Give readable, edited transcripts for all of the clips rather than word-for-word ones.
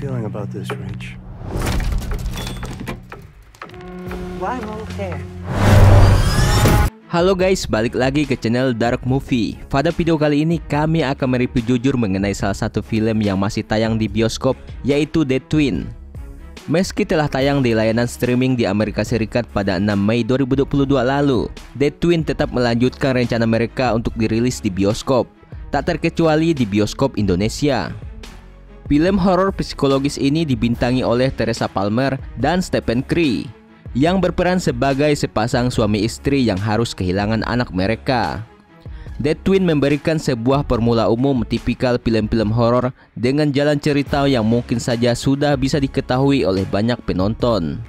feeling about this, Rach? Why move here? Halo guys, balik lagi ke channel Dark Movie. Pada video kali ini kami akan mereview jujur mengenai salah satu film yang masih tayang di bioskop, yaitu Dead Twin. Meski telah tayang di layanan streaming di Amerika Serikat pada 6 Mei 2022 lalu, Dead Twin tetap melanjutkan rencana mereka untuk dirilis di bioskop, tak terkecuali di bioskop Indonesia. Film horor psikologis ini dibintangi oleh Teresa Palmer dan Stephen Kry, yang berperan sebagai sepasang suami istri yang harus kehilangan anak mereka. Dead Twin memberikan sebuah formula umum tipikal film-film horor dengan jalan cerita yang mungkin saja sudah bisa diketahui oleh banyak penonton.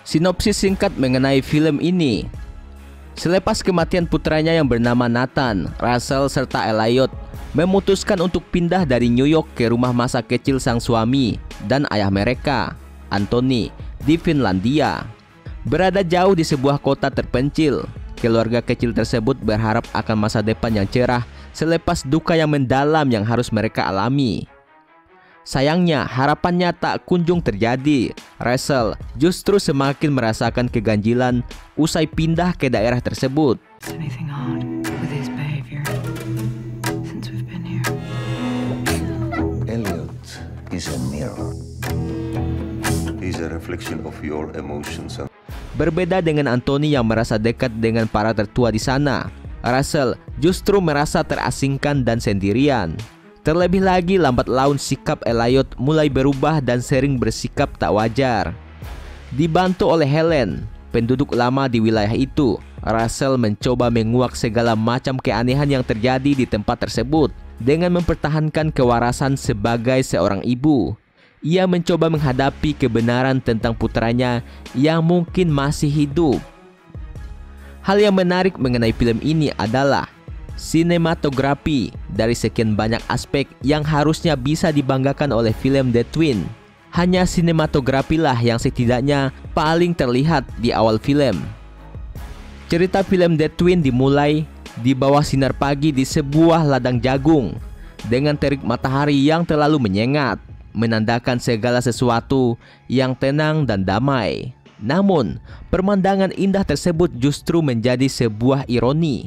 Sinopsis singkat mengenai film ini. Selepas kematian putranya yang bernama Nathan, Russell serta Elliot memutuskan untuk pindah dari New York ke rumah masa kecil sang suami dan ayah mereka, Anthony, di Finlandia. Berada jauh di sebuah kota terpencil, keluarga kecil tersebut berharap akan masa depan yang cerah selepas duka yang mendalam yang harus mereka alami. Sayangnya, harapannya tak kunjung terjadi. Russell justru semakin merasakan keganjilan usai pindah ke daerah tersebut. Elliot is a mirror. He's a reflection of your emotions. Berbeda dengan Anthony yang merasa dekat dengan para tertua di sana, Russell justru merasa terasingkan dan sendirian. Terlebih lagi, lambat laun sikap Elliot mulai berubah dan sering bersikap tak wajar. Dibantu oleh Helen, penduduk lama di wilayah itu, Russell mencoba menguak segala macam keanehan yang terjadi di tempat tersebut dengan mempertahankan kewarasan sebagai seorang ibu. Ia mencoba menghadapi kebenaran tentang putranya yang mungkin masih hidup. Hal yang menarik mengenai film ini adalah sinematografi. Dari sekian banyak aspek yang harusnya bisa dibanggakan oleh film Dead Twin, hanya sinematografi lah yang setidaknya paling terlihat di awal film. Cerita film Dead Twin dimulai di bawah sinar pagi di sebuah ladang jagung dengan terik matahari yang terlalu menyengat, menandakan segala sesuatu yang tenang dan damai. Namun, pemandangan indah tersebut justru menjadi sebuah ironi.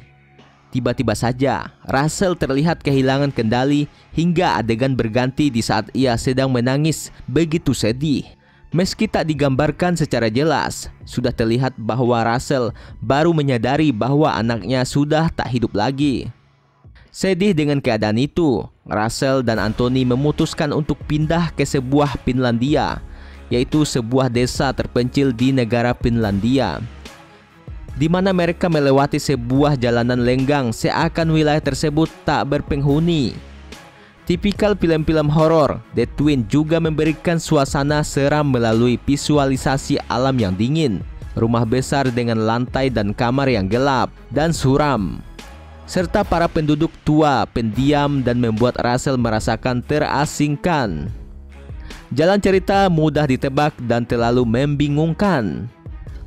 Tiba-tiba saja, Russell terlihat kehilangan kendali hingga adegan berganti di saat ia sedang menangis begitu sedih. Meski tak digambarkan secara jelas, sudah terlihat bahwa Russell baru menyadari bahwa anaknya sudah tak hidup lagi. Sedih dengan keadaan itu, Russell dan Anthony memutuskan untuk pindah ke sebuah Finlandia, yaitu sebuah desa terpencil di negara Finlandia, di mana mereka melewati sebuah jalanan lenggang seakan wilayah tersebut tak berpenghuni. Tipikal film-film horor, Dead Twin juga memberikan suasana seram melalui visualisasi alam yang dingin, rumah besar dengan lantai dan kamar yang gelap dan suram, serta para penduduk tua, pendiam dan membuat Russell merasakan terasingkan. Jalan cerita mudah ditebak dan terlalu membingungkan.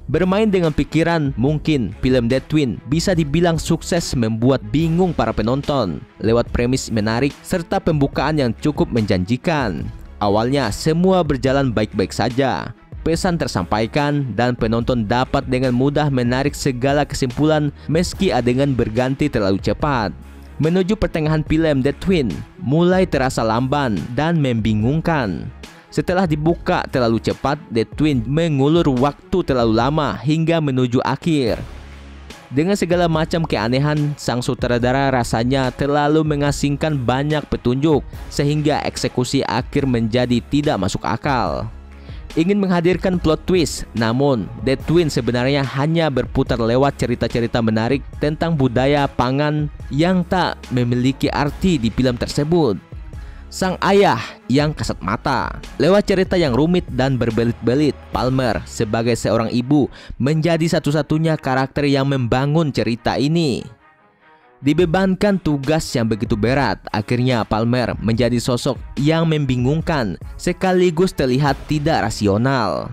Bermain dengan pikiran, mungkin film Dead Twin bisa dibilang sukses membuat bingung para penonton lewat premis menarik serta pembukaan yang cukup menjanjikan. Awalnya semua berjalan baik-baik saja, pesan tersampaikan dan penonton dapat dengan mudah menarik segala kesimpulan meski adegan berganti terlalu cepat. Menuju pertengahan film, Dead Twin mulai terasa lamban dan membingungkan. Setelah dibuka terlalu cepat, Dead Twin mengulur waktu terlalu lama hingga menuju akhir. Dengan segala macam keanehan, sang sutradara rasanya terlalu mengasingkan banyak petunjuk sehingga eksekusi akhir menjadi tidak masuk akal. Ingin menghadirkan plot twist, namun Dead Twin sebenarnya hanya berputar lewat cerita-cerita menarik tentang budaya pangan yang tak memiliki arti di film tersebut. Sang ayah yang kasat mata. Lewat cerita yang rumit dan berbelit-belit, Palmer sebagai seorang ibu menjadi satu-satunya karakter yang membangun cerita ini. Dibebankan tugas yang begitu berat, akhirnya Palmer menjadi sosok yang membingungkan sekaligus terlihat tidak rasional.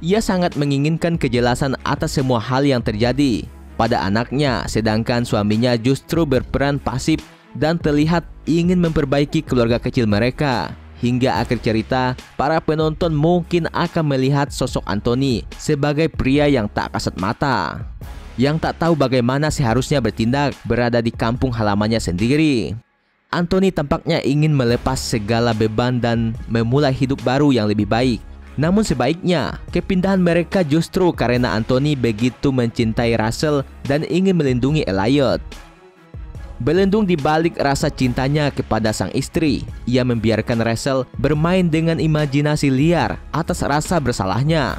Ia sangat menginginkan kejelasan atas semua hal yang terjadi pada anaknya, sedangkan suaminya justru berperan pasif dan terlihat ingin memperbaiki keluarga kecil mereka. hingga akhir cerita, para penonton mungkin akan melihat sosok Anthony sebagai pria yang tak kasat mata, yang tak tahu bagaimana seharusnya bertindak berada di kampung halamannya sendiri. Anthony tampaknya ingin melepas segala beban dan memulai hidup baru yang lebih baik. Namun sebaiknya, kepindahan mereka justru karena Anthony begitu mencintai Russell dan ingin melindungi Elliot. Berlindung di balik rasa cintanya kepada sang istri, ia membiarkan Russell bermain dengan imajinasi liar atas rasa bersalahnya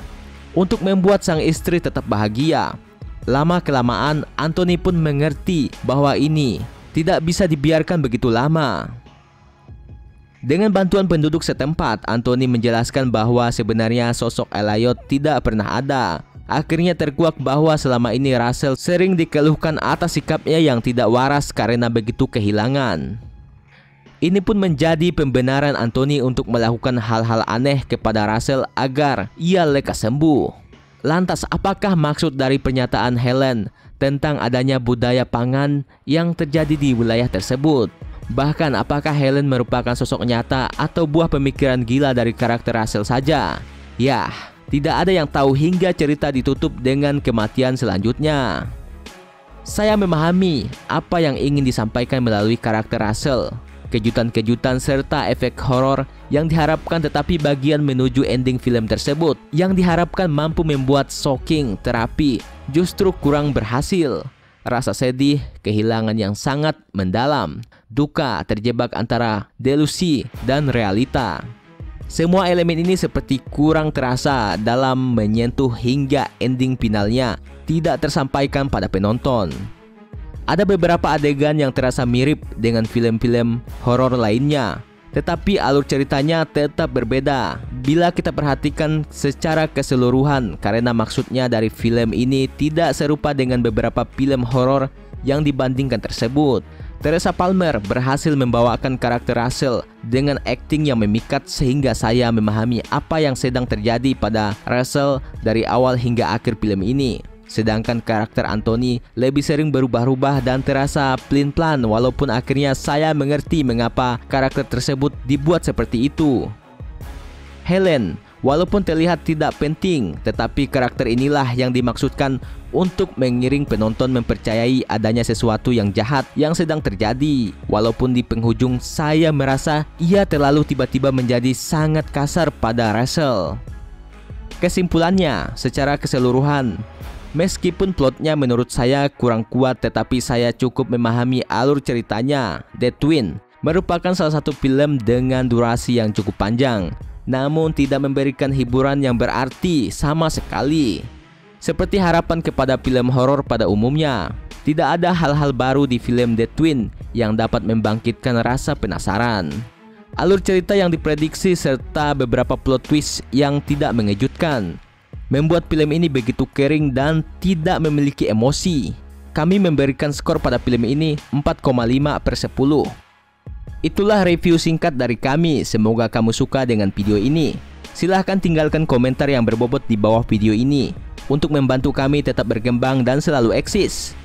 untuk membuat sang istri tetap bahagia. Lama-kelamaan, Anthony pun mengerti bahwa ini tidak bisa dibiarkan begitu lama. Dengan bantuan penduduk setempat, Anthony menjelaskan bahwa sebenarnya sosok Elliot tidak pernah ada. Akhirnya terkuak bahwa selama ini Russell sering dikeluhkan atas sikapnya yang tidak waras karena begitu kehilangan. Ini pun menjadi pembenaran Anthony untuk melakukan hal-hal aneh kepada Russell agar ia lekas sembuh. Lantas, apakah maksud dari pernyataan Helen tentang adanya budaya pangan yang terjadi di wilayah tersebut? Bahkan, apakah Helen merupakan sosok nyata atau buah pemikiran gila dari karakter Russell saja? Yah, tidak ada yang tahu hingga cerita ditutup dengan kematian selanjutnya. Saya memahami apa yang ingin disampaikan melalui karakter Russell, kejutan-kejutan serta efek horor yang diharapkan, tetapi bagian menuju ending film tersebut yang diharapkan mampu membuat shocking terapi justru kurang berhasil. Rasa sedih, kehilangan yang sangat mendalam, duka terjebak antara delusi dan realita. Semua elemen ini seperti kurang terasa dalam menyentuh hingga ending finalnya tidak tersampaikan pada penonton. Ada beberapa adegan yang terasa mirip dengan film-film horor lainnya, tetapi alur ceritanya tetap berbeda bila kita perhatikan secara keseluruhan, karena maksudnya dari film ini tidak serupa dengan beberapa film horor yang dibandingkan tersebut. Teresa Palmer berhasil membawakan karakter Russell dengan akting yang memikat sehingga saya memahami apa yang sedang terjadi pada Russell dari awal hingga akhir film ini. Sedangkan karakter Anthony lebih sering berubah-ubah dan terasa pelin-pelan, walaupun akhirnya saya mengerti mengapa karakter tersebut dibuat seperti itu. Helen, walaupun terlihat tidak penting, tetapi karakter inilah yang dimaksudkan untuk mengiring penonton mempercayai adanya sesuatu yang jahat yang sedang terjadi. Walaupun di penghujung saya merasa ia terlalu tiba-tiba menjadi sangat kasar pada Russell. Kesimpulannya, secara keseluruhan, meskipun plotnya menurut saya kurang kuat, tetapi saya cukup memahami alur ceritanya. The Twin merupakan salah satu film dengan durasi yang cukup panjang, namun tidak memberikan hiburan yang berarti sama sekali. Seperti harapan kepada film horor pada umumnya, tidak ada hal-hal baru di film The Twin yang dapat membangkitkan rasa penasaran. Alur cerita yang diprediksi serta beberapa plot twist yang tidak mengejutkan membuat film ini begitu kering dan tidak memiliki emosi. Kami memberikan skor pada film ini 4,5/10. Itulah review singkat dari kami. Semoga kamu suka dengan video ini. Silahkan tinggalkan komentar yang berbobot di bawah video ini untuk membantu kami tetap berkembang dan selalu eksis.